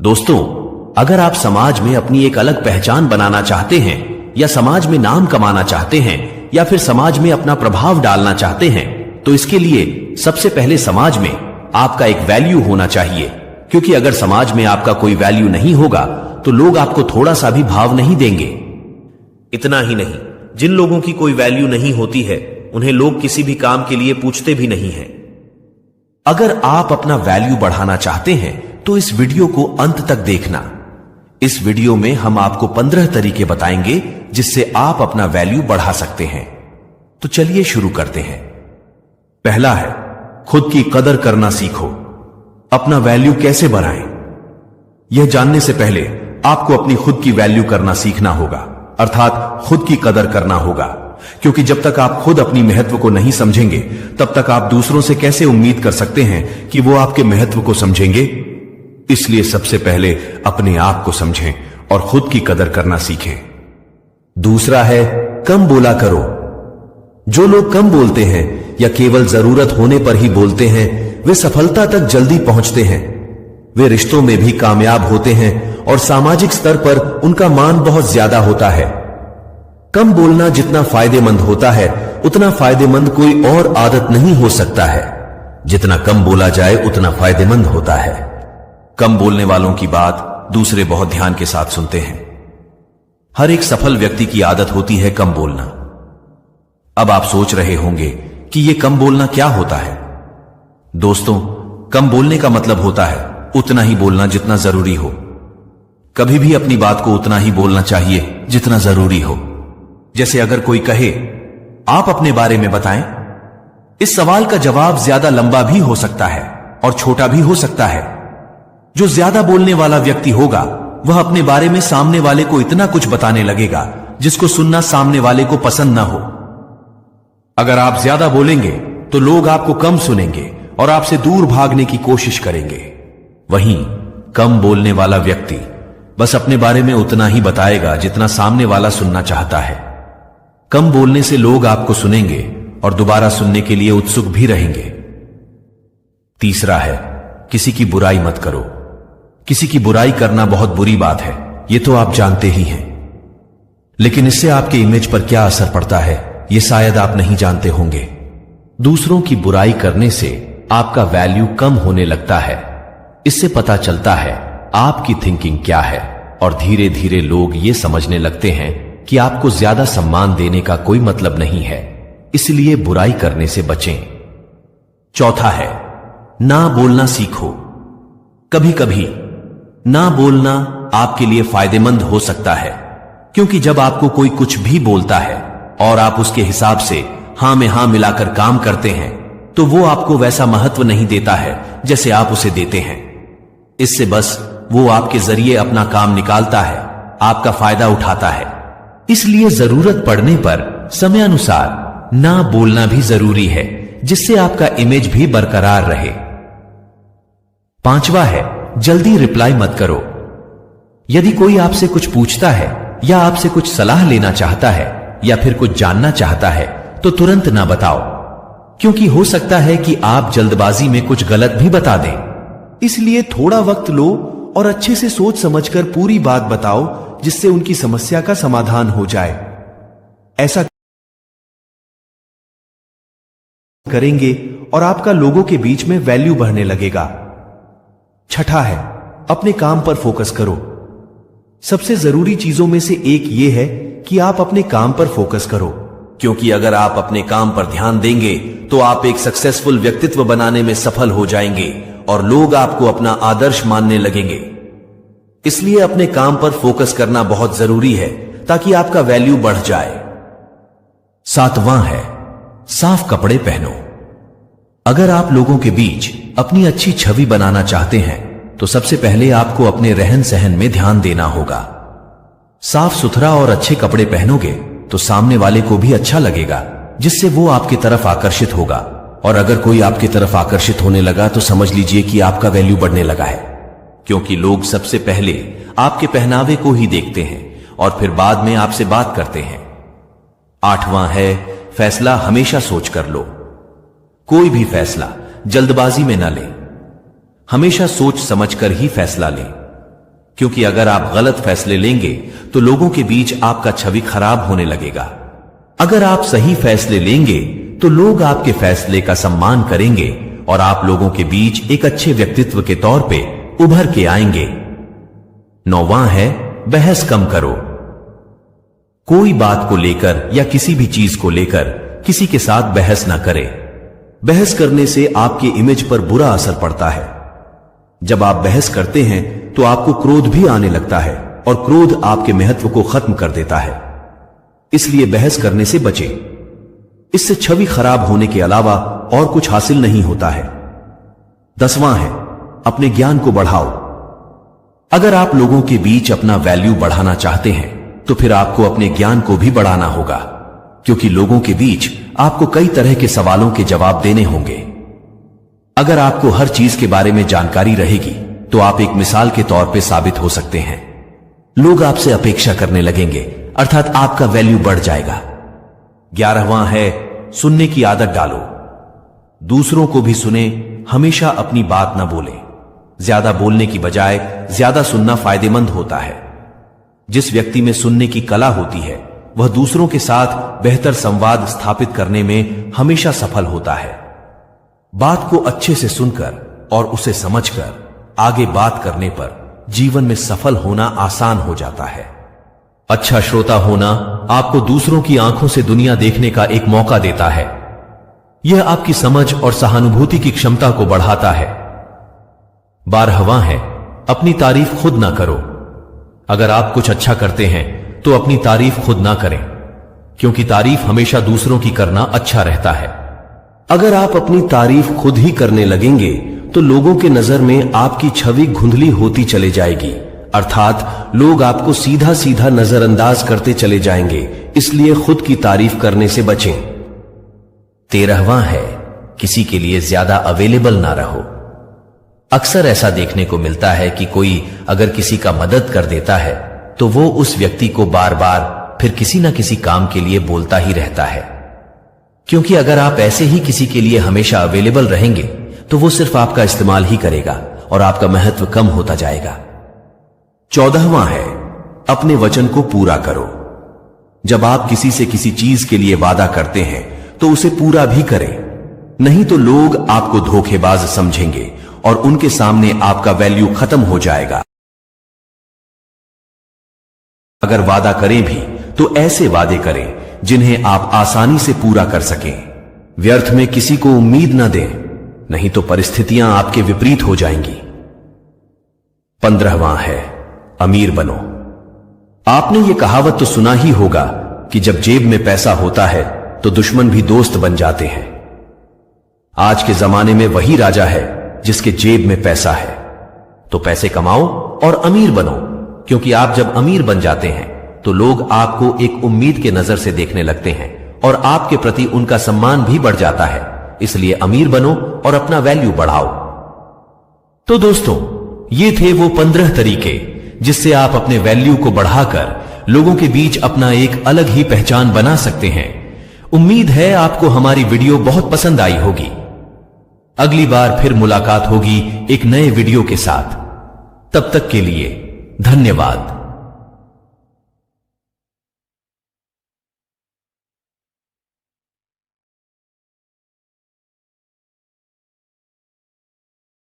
दोस्तों, अगर आप समाज में अपनी एक अलग पहचान बनाना चाहते हैं या समाज में नाम कमाना चाहते हैं या फिर समाज में अपना प्रभाव डालना चाहते हैं तो इसके लिए सबसे पहले समाज में आपका एक वैल्यू होना चाहिए। क्योंकि अगर समाज में आपका कोई वैल्यू नहीं होगा तो लोग आपको थोड़ा सा भी भाव नहीं देंगे। इतना ही नहीं, जिन लोगों की कोई वैल्यू नहीं होती है उन्हें लोग किसी भी काम के लिए पूछते भी नहीं हैं। अगर आप अपना वैल्यू बढ़ाना चाहते हैं तो इस वीडियो को अंत तक देखना। इस वीडियो में हम आपको 15 तरीके बताएंगे जिससे आप अपना वैल्यू बढ़ा सकते हैं। तो चलिए शुरू करते हैं। पहला है, खुद की कदर करना सीखो। अपना वैल्यू कैसे बढ़ाएं? यह जानने से पहले आपको अपनी खुद की वैल्यू करना सीखना होगा, अर्थात खुद की कदर करना होगा। क्योंकि जब तक आप खुद अपनी महत्व को नहीं समझेंगे तब तक आप दूसरों से कैसे उम्मीद कर सकते हैं कि वो आपके महत्व को समझेंगे। इसलिए सबसे पहले अपने आप को समझें और खुद की कदर करना सीखें। दूसरा है, कम बोला करो। जो लोग कम बोलते हैं या केवल जरूरत होने पर ही बोलते हैं वे सफलता तक जल्दी पहुंचते हैं। वे रिश्तों में भी कामयाब होते हैं और सामाजिक स्तर पर उनका मान बहुत ज्यादा होता है। कम बोलना जितना फायदेमंद होता है उतना फायदेमंद कोई और आदत नहीं हो सकता है। जितना कम बोला जाए उतना फायदेमंद होता है। कम बोलने वालों की बात दूसरे बहुत ध्यान के साथ सुनते हैं। हर एक सफल व्यक्ति की आदत होती है कम बोलना। अब आप सोच रहे होंगे कि यह कम बोलना क्या होता है। दोस्तों, कम बोलने का मतलब होता है उतना ही बोलना जितना जरूरी हो। कभी भी अपनी बात को उतना ही बोलना चाहिए जितना जरूरी हो। जैसे अगर कोई कहे, आप अपने बारे में बताएं, इस सवाल का जवाब ज्यादा लंबा भी हो सकता है और छोटा भी हो सकता है। जो ज्यादा बोलने वाला व्यक्ति होगा वह अपने बारे में सामने वाले को इतना कुछ बताने लगेगा जिसको सुनना सामने वाले को पसंद ना हो। अगर आप ज्यादा बोलेंगे तो लोग आपको कम सुनेंगे और आपसे दूर भागने की कोशिश करेंगे। वहीं कम बोलने वाला व्यक्ति बस अपने बारे में उतना ही बताएगा जितना सामने वाला सुनना चाहता है। कम बोलने से लोग आपको सुनेंगे और दोबारा सुनने के लिए उत्सुक भी रहेंगे। तीसरा है, किसी की बुराई मत करो। किसी की बुराई करना बहुत बुरी बात है, यह तो आप जानते ही हैं। लेकिन इससे आपके इमेज पर क्या असर पड़ता है यह शायद आप नहीं जानते होंगे। दूसरों की बुराई करने से आपका वैल्यू कम होने लगता है। इससे पता चलता है आपकी थिंकिंग क्या है और धीरे धीरे लोग ये समझने लगते हैं कि आपको ज्यादा सम्मान देने का कोई मतलब नहीं है। इसलिए बुराई करने से बचें। चौथा है, ना बोलना सीखो। कभी कभी ना बोलना आपके लिए फायदेमंद हो सकता है, क्योंकि जब आपको कोई कुछ भी बोलता है और आप उसके हिसाब से हां में हां मिलाकर काम करते हैं तो वो आपको वैसा महत्व नहीं देता है जैसे आप उसे देते हैं। इससे बस वो आपके जरिए अपना काम निकालता है, आपका फायदा उठाता है। इसलिए जरूरत पड़ने पर समयानुसार ना बोलना भी जरूरी है, जिससे आपका इमेज भी बरकरार रहे। पांचवा है, जल्दी रिप्लाई मत करो। यदि कोई आपसे कुछ पूछता है या आपसे कुछ सलाह लेना चाहता है या फिर कुछ जानना चाहता है तो तुरंत ना बताओ, क्योंकि हो सकता है कि आप जल्दबाजी में कुछ गलत भी बता दें। इसलिए थोड़ा वक्त लो और अच्छे से सोच समझकर पूरी बात बताओ, जिससे उनकी समस्या का समाधान हो जाए। ऐसा करेंगे और आपका लोगों के बीच में वैल्यू बढ़ने लगेगा। छठा है, अपने काम पर फोकस करो। सबसे जरूरी चीजों में से एक यह है कि आप अपने काम पर फोकस करो, क्योंकि अगर आप अपने काम पर ध्यान देंगे तो आप एक सक्सेसफुल व्यक्तित्व बनाने में सफल हो जाएंगे और लोग आपको अपना आदर्श मानने लगेंगे। इसलिए अपने काम पर फोकस करना बहुत जरूरी है ताकि आपका वैल्यू बढ़ जाए। सातवां है, साफ कपड़े पहनो। अगर आप लोगों के बीच अपनी अच्छी छवि बनाना चाहते हैं तो सबसे पहले आपको अपने रहन सहन में ध्यान देना होगा। साफ सुथरा और अच्छे कपड़े पहनोगे तो सामने वाले को भी अच्छा लगेगा, जिससे वो आपकी तरफ आकर्षित होगा। और अगर कोई आपकी तरफ आकर्षित होने लगा तो समझ लीजिए कि आपका वैल्यू बढ़ने लगा है, क्योंकि लोग सबसे पहले आपके पहनावे को ही देखते हैं और फिर बाद में आपसे बात करते हैं। आठवां है, फैसला हमेशा सोच कर लो। कोई भी फैसला जल्दबाजी में ना लें, हमेशा सोच समझकर ही फैसला लें। क्योंकि अगर आप गलत फैसले लेंगे तो लोगों के बीच आपका छवि खराब होने लगेगा। अगर आप सही फैसले लेंगे तो लोग आपके फैसले का सम्मान करेंगे और आप लोगों के बीच एक अच्छे व्यक्तित्व के तौर पे उभर के आएंगे। 9वां है बहस कम करो। कोई बात को लेकर या किसी भी चीज को लेकर किसी के साथ बहस ना करें। बहस करने से आपके इमेज पर बुरा असर पड़ता है। जब आप बहस करते हैं तो आपको क्रोध भी आने लगता है और क्रोध आपके महत्व को खत्म कर देता है। इसलिए बहस करने से बचें। इससे छवि खराब होने के अलावा और कुछ हासिल नहीं होता है। 10वां है अपने ज्ञान को बढ़ाओ। अगर आप लोगों के बीच अपना वैल्यू बढ़ाना चाहते हैं तो फिर आपको अपने ज्ञान को भी बढ़ाना होगा, क्योंकि लोगों के बीच आपको कई तरह के सवालों के जवाब देने होंगे। अगर आपको हर चीज के बारे में जानकारी रहेगी तो आप एक मिसाल के तौर पे साबित हो सकते हैं। लोग आपसे अपेक्षा करने लगेंगे, अर्थात आपका वैल्यू बढ़ जाएगा। 11वां है सुनने की आदत डालो। दूसरों को भी सुने, हमेशा अपनी बात ना बोले। ज्यादा बोलने की बजाय ज्यादा सुनना फायदेमंद होता है। जिस व्यक्ति में सुनने की कला होती है वह दूसरों के साथ बेहतर संवाद स्थापित करने में हमेशा सफल होता है। बात को अच्छे से सुनकर और उसे समझकर आगे बात करने पर जीवन में सफल होना आसान हो जाता है। अच्छा श्रोता होना आपको दूसरों की आंखों से दुनिया देखने का एक मौका देता है। यह आपकी समझ और सहानुभूति की क्षमता को बढ़ाता है। 12वां है अपनी तारीफ खुद ना करो। अगर आप कुछ अच्छा करते हैं तो अपनी तारीफ खुद ना करें, क्योंकि तारीफ हमेशा दूसरों की करना अच्छा रहता है। अगर आप अपनी तारीफ खुद ही करने लगेंगे तो लोगों के नजर में आपकी छवि धुंधली होती चले जाएगी, अर्थात लोग आपको सीधा सीधा नजरअंदाज करते चले जाएंगे। इसलिए खुद की तारीफ करने से बचें। 13वां है किसी के लिए ज्यादा अवेलेबल ना रहो। अक्सर ऐसा देखने को मिलता है कि कोई अगर किसी का मदद कर देता है तो वो उस व्यक्ति को बार बार फिर किसी ना किसी काम के लिए बोलता ही रहता है, क्योंकि अगर आप ऐसे ही किसी के लिए हमेशा अवेलेबल रहेंगे तो वो सिर्फ आपका इस्तेमाल ही करेगा और आपका महत्व कम होता जाएगा। 14वां है अपने वचन को पूरा करो। जब आप किसी से किसी चीज के लिए वादा करते हैं तो उसे पूरा भी करें, नहीं तो लोग आपको धोखेबाज समझेंगे और उनके सामने आपका वैल्यू खत्म हो जाएगा। अगर वादा करें भी तो ऐसे वादे करें जिन्हें आप आसानी से पूरा कर सकें। व्यर्थ में किसी को उम्मीद न दें, नहीं तो परिस्थितियां आपके विपरीत हो जाएंगी। 15वां है अमीर बनो। आपने ये कहावत तो सुना ही होगा कि जब जेब में पैसा होता है तो दुश्मन भी दोस्त बन जाते हैं। आज के जमाने में वही राजा है जिसके जेब में पैसा है। तो पैसे कमाओ और अमीर बनो, क्योंकि आप जब अमीर बन जाते हैं तो लोग आपको एक उम्मीद के नजर से देखने लगते हैं और आपके प्रति उनका सम्मान भी बढ़ जाता है। इसलिए अमीर बनो और अपना वैल्यू बढ़ाओ। तो दोस्तों, ये थे वो 15 तरीके जिससे आप अपने वैल्यू को बढ़ाकर लोगों के बीच अपना एक अलग ही पहचान बना सकते हैं। उम्मीद है आपको हमारी वीडियो बहुत पसंद आई होगी। अगली बार फिर मुलाकात होगी एक नए वीडियो के साथ। तब तक के लिए धन्यवाद।